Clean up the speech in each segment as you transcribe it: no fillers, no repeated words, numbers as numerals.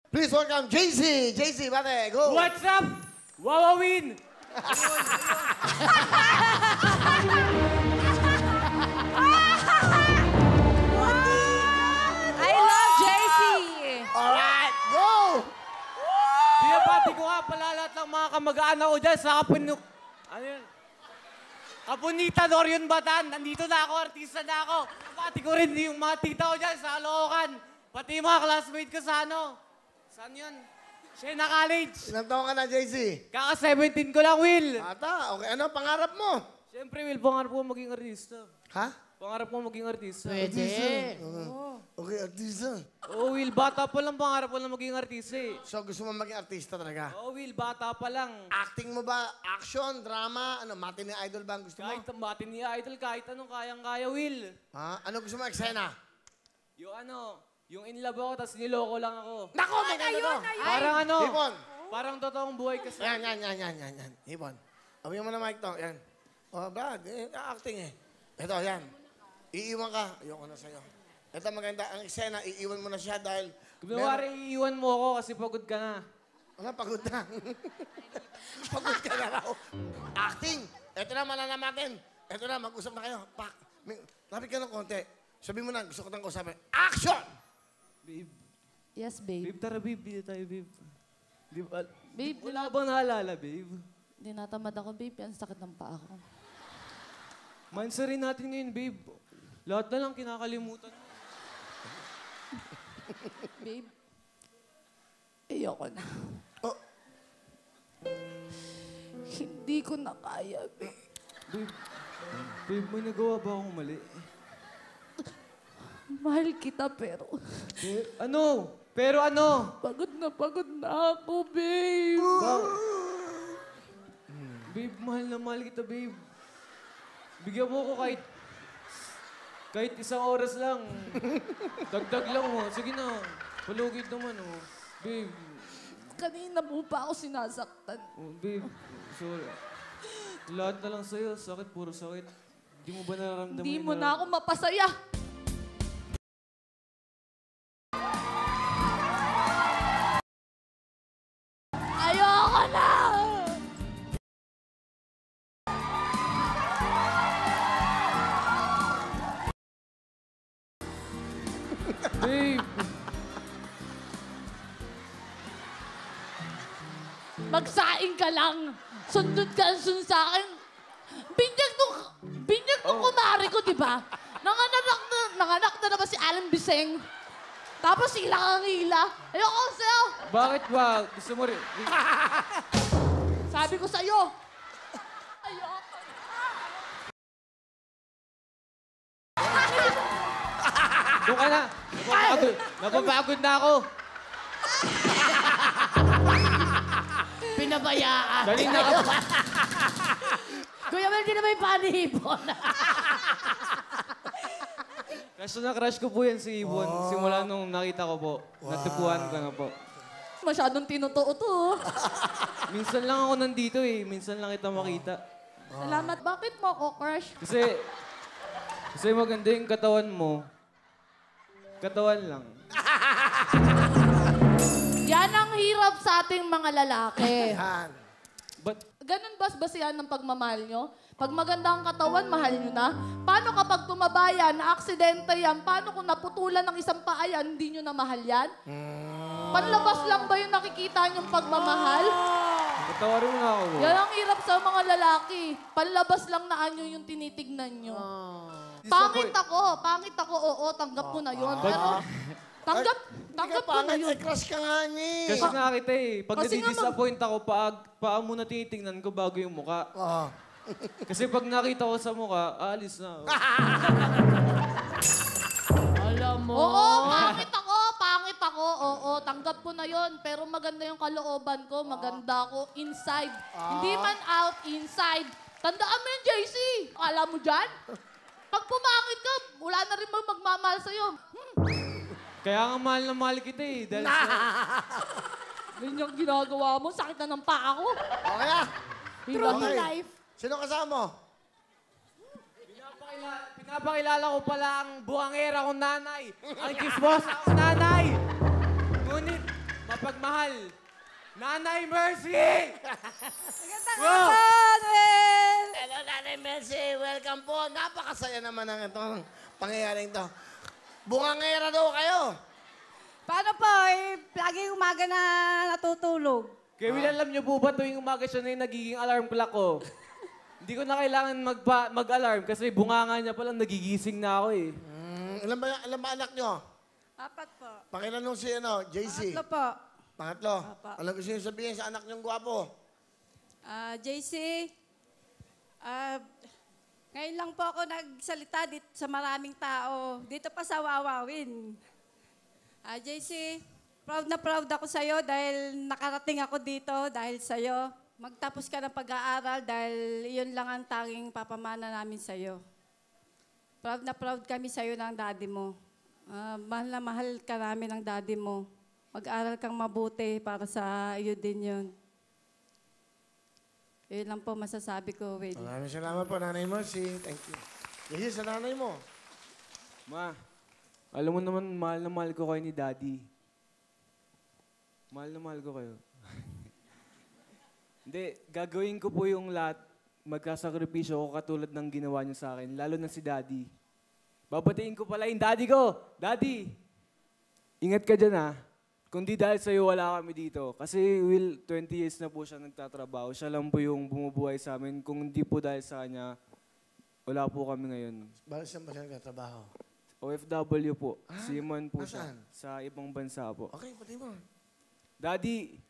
Please welcome JC. JC, bate, go. What's up? Wawawin! I love JC! Alright, go! Binabati ko nga pala lahat ng mga kamag-anak ko dyan sa Ano yun? Kapunita, Dorion Batan. Nandito na ako, artista na ako. Binabati ko rin yung mga tita ko dyan sa Caloocan. Pati yung mga classmate ko sa Saan yun? Siena College. Ilang taon ka na, JC? Kaka-17 ko lang, Will. Ata, okay. Ano ang pangarap mo? Siyempre, Will, pangarap ko maging artista. Ha? Pangarap ko maging artista. Pwede. Okay, artista. Oo, Will, bata pa lang pangarap ko na maging artista eh. So, gusto mo maging artista talaga? Oo, Will, bata pa lang. Acting mo ba? Action? Drama? Ano? Matinee idol ba ang gusto mo? Kahit ang batin niya, idol, kahit anong kayang-kaya, Will. Ha? Ano gusto mo eksena? Yung in love ako, tapos niloko lang ako. Nako, may ganito. Parang Hipon. parang totoong buhay kasi. Yan. Hipon. Awiyan mo na mic to. Yan. Oh, Brad, acting eh. Ito, yan. Iiwan ka. Ayoko na sa'yo. Ito maganda. Ang eksena, iiwan mo na siya dahil... Kunwari, iiwan mo ako kasi pagod ka na. Wala, pagod na. Pagod ka na raw. Acting. Ito na, mananamatin. Ito na, mag-usap na kayo. Pak. Lapit ka ng konti. Sabi mo na, gusto ko nang kausapin. Action! Babe. Yes, babe. Babe, tara, babe. Dito tayo, babe. Babe, Wala ka bang naalala, babe? dinatamad ako, babe. Ang sakit ng paa ko. Mansa rin natin ngayon, babe. Lahat na lang kinakalimutan. Babe, ayoko na. Oh, Hindi ko na kaya, babe. Babe, may nagawa ba akong mali? Mahal kita, pero Ano? Pero ano? pagod na ako, babe. Babe, mahal na mahal kita, babe. Bigyan mo ko kahit isang oras lang. Dagdag lang mo. Sige na. Palugid naman, oh. Babe. Kanina mo pa ako sinasaktan. Oh, babe. Sorry. Lahat na lang sa'yo. Sakit, puro sakit. Hindi mo ba nararamdaman Hindi mo na ako mapasaya. Ayoko na! Babe! Magsaing ka lang. Sundot ka sun sa akin. Binyag nung kumari ko, di ba? Nanganak na naman si Alan Biseng. Tapos hila kang hila. Ayoko sa'yo. Bakit ba? Gusto mo rin? Sabi ko sa'yo. Ayoko. Doon ka na. Napapagod na ako. Pinabayaan. Dali na ka. Kuya Mel, di na may panihipon. Crush ko po yan si Ibon. Simula nung nakita ko po. Natupuan ko na po. Masyadong tinutuo to. Minsan lang ako nandito eh. Minsan lang kita makita. Salamat. Bakit mo ako crush? Kasi maganda yung katawan mo. Katawan lang. Yan ang hirap sa ating mga lalaki. yan. But, Ganun ba basihan ng pagmamahal nyo? Pag maganda ang katawan, mahal nyo na. Paano kapag tumabaya, na-aksidente yan? Paano kung naputulan ng isang paa yan, hindi nyo na mahal yan? Panlabas lang ba yung nakikita nyong pagmamahal? patawarin mo na ako. Yan ang hirap sa mga lalaki. Panlabas lang na anyo yung tinitignan nyo. Pangit ako, oo, tanggap ko na yun. Pero, tanggap ko na yun. Crush ka nga niya. Kasi nga kita eh. Pag Kasi nga nadi-disappoint ako, paa muna tinitingnan ko bago yung muka. Oo. Kasi pag nakita ko sa muka, aalis na. Alam mo. Oo, pangit ako. Oo, tanggap ko na yon. Pero maganda yung kalooban ko. Maganda ako inside. Hindi man out, inside. Tandaan mo yun, JC. Akala mo dyan? Pag pumangit ka, wala na rin magmamahal sa'yo. Kaya nga mahal na mahal kita eh. Dahil Yun yung ginagawa mo. Sakit na ng paa ko. Okay na. True life. Sino kasama mo? Pinapakilala ko pala ang buhangera kong nanay. Ang chismosa kong nanay. Ngunit, Tagapagmahal, Nanay Mercy! Magandang Wow! hapon, Will! Hello, Nanay Mercy. Welcome po. Napakasaya naman ng itong pangyayaring to. Bungangera daw kayo. Paano po? Laging umaga na natutulog. Kaya Will, alam niyo po ba tuwing umaga siya na yung nagiging alarm clock ko? Hindi ko na kailangan mag-alarm kasi bunganga niya palang nagigising na ako eh. Ilan ba anak nyo? 4 po. Pakilan nung si JC. 3 po. Pangatlo. Apa. Ano gusto niyo sabihin sa anak niyong gwapo? JC, ngayon lang po ako nagsalita dito sa maraming tao. Dito pa sa Wawawin. JC, proud na proud ako sa'yo dahil nakarating ako dito dahil sa'yo. Magtapos ka ng pag-aaral dahil yun lang ang tanging papamana namin sa'yo. Proud na proud kami sa'yo ng daddy mo. Mahal na mahal ka namin ng daddy mo. Mag-aral kang mabuti para sa iyo din yun. Yun lang po masasabi ko, Will. Maraming salamat po, Nanay Mercy. Thank you. JC, sa nanay mo. Ma, alam mo naman, mahal na mahal ko kayo ni Daddy. Mahal na mahal ko kayo. Hindi, gagawin ko po yung lahat. Magkasakripisyo ko katulad ng ginawa niyo sa akin, lalo na si Daddy. Babatiin ko pala yung Daddy ko. Daddy, ingat ka dyan ha. Kung di dahil sa'yo, wala kami dito. Kasi Will, 20 years na po siya nagtatrabaho. Siya lang po yung bumubuhay sa amin. Kung hindi po dahil sa kanya, wala po kami ngayon. Bakit saan ba siya nagtatrabaho? OFW po. Seaman po siya. Nasaan? Sa ibang bansa po. Okay, pati mo. Daddy,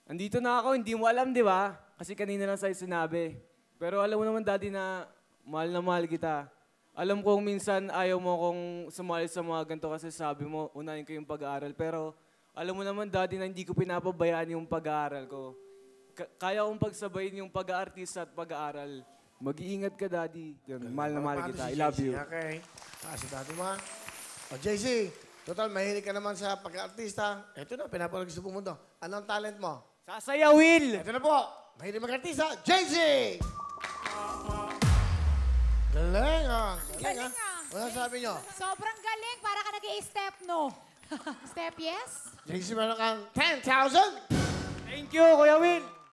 andito na ako. Hindi mo alam, di ba? Kasi kanina lang sa'yo sinabi. Pero alam mo naman, Daddy, na mahal kita. Alam kong minsan ayaw mo kong sumali sa mga ganito kasi sabi mo, unahin ko yung pag-aaral. Pero alam mo naman, Daddy, na hindi ko pinapabayaan yung pag-aaral ko. Kaya kong pagsabayin yung pag-aartista at pag-aaral. Mag-iingat ka, Daddy. Yun, mahal na mahal kita. I love you. Okay. Si Daddy mo. JC, total, mahilig ka naman sa pag-artista. Ito na, pinapalagi sa buong mundo. Anong talent mo? Sasaya, Will! Ito na po, mahilig mag-artista, JC! Galing ah. Galing ah. Ano sabi nyo? Sobrang galing. Para ka nag-i-step, no? Step yes? JC, meron kang 10,000? Thank you, Kuya Will!